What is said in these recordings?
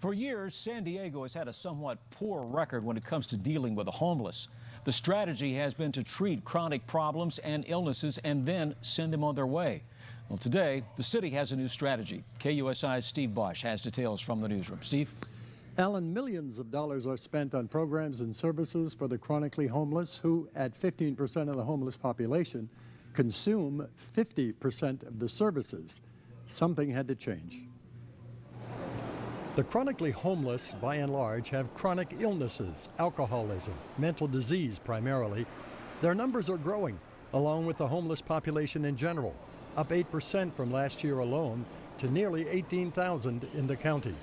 For years, San Diego has had a somewhat poor record when it comes to dealing with the homeless. The strategy has been to treat chronic problems and illnesses and then send them on their way. Well, today, the city has a new strategy. KUSI's Steve Bosch has details from the newsroom. Steve? Alan, millions of dollars are spent on programs and services for the chronically homeless who, at 15% of the homeless population, consume 50% of the services. Something had to change. The chronically homeless, by and large, have chronic illnesses, alcoholism, mental disease primarily. Their numbers are growing, along with the homeless population in general, up 8% from last year alone to nearly 18,000 in the county.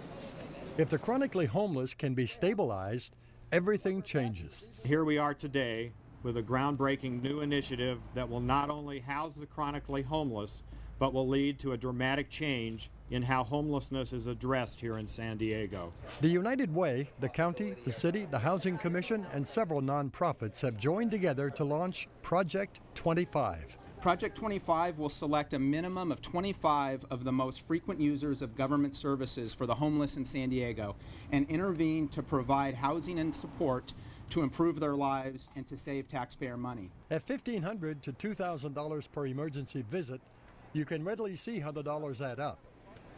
If the chronically homeless can be stabilized, everything changes. Here we are today with a groundbreaking new initiative that will not only house the chronically homeless, but will lead to a dramatic change in how homelessness is addressed here in San Diego. The United Way, the county, the city, the Housing Commission, and several nonprofits have joined together to launch Project 25. Project 25 will select a minimum of 25 of the most frequent users of government services for the homeless in San Diego and intervene to provide housing and support to improve their lives and to save taxpayer money. At $1,500 to $2,000 per emergency visit, you can readily see how the dollars add up.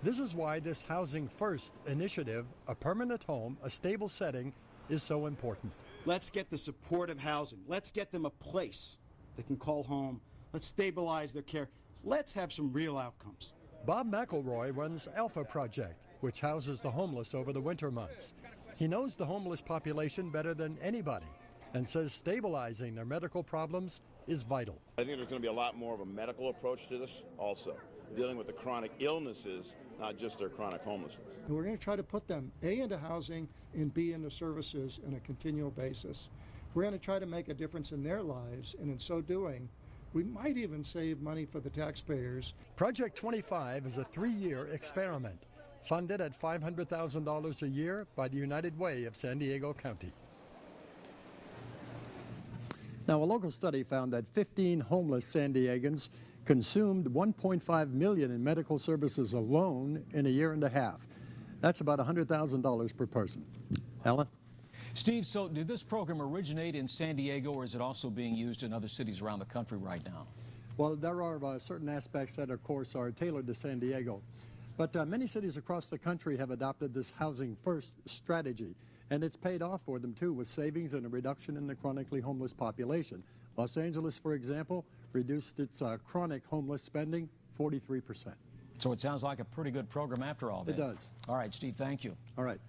This is why this Housing First initiative, a permanent home, a stable setting, is so important. Let's get the supportive housing. Let's get them a place they can call home. Let's stabilize their care. Let's have some real outcomes. Bob McElroy runs Alpha Project, which houses the homeless over the winter months. He knows the homeless population better than anybody and says stabilizing their medical problems is vital. I think there's going to be a lot more of a medical approach to this also, dealing with the chronic illnesses, not just their chronic homelessness. And we're going to try to put them A, into housing, and B, into services on a continual basis. We're going to try to make a difference in their lives, and in so doing, we might even save money for the taxpayers. Project 25 is a 3-year experiment, funded at $500,000 a year by the United Way of San Diego County. Now, a local study found that 15 homeless San Diegans consumed $1.5 million in medical services alone in a year and a half. That's about $100,000 per person. Alan? Steve, so did this program originate in San Diego, or is it also being used in other cities around the country right now? Well, there are certain aspects that, of course, are tailored to San Diego. But many cities across the country have adopted this Housing First strategy, and it's paid off for them, too, with savings and a reduction in the chronically homeless population. Los Angeles, for example, reduced its chronic homeless spending 43%. So it sounds like a pretty good program after all, then. It does. All right, Steve, thank you. All right.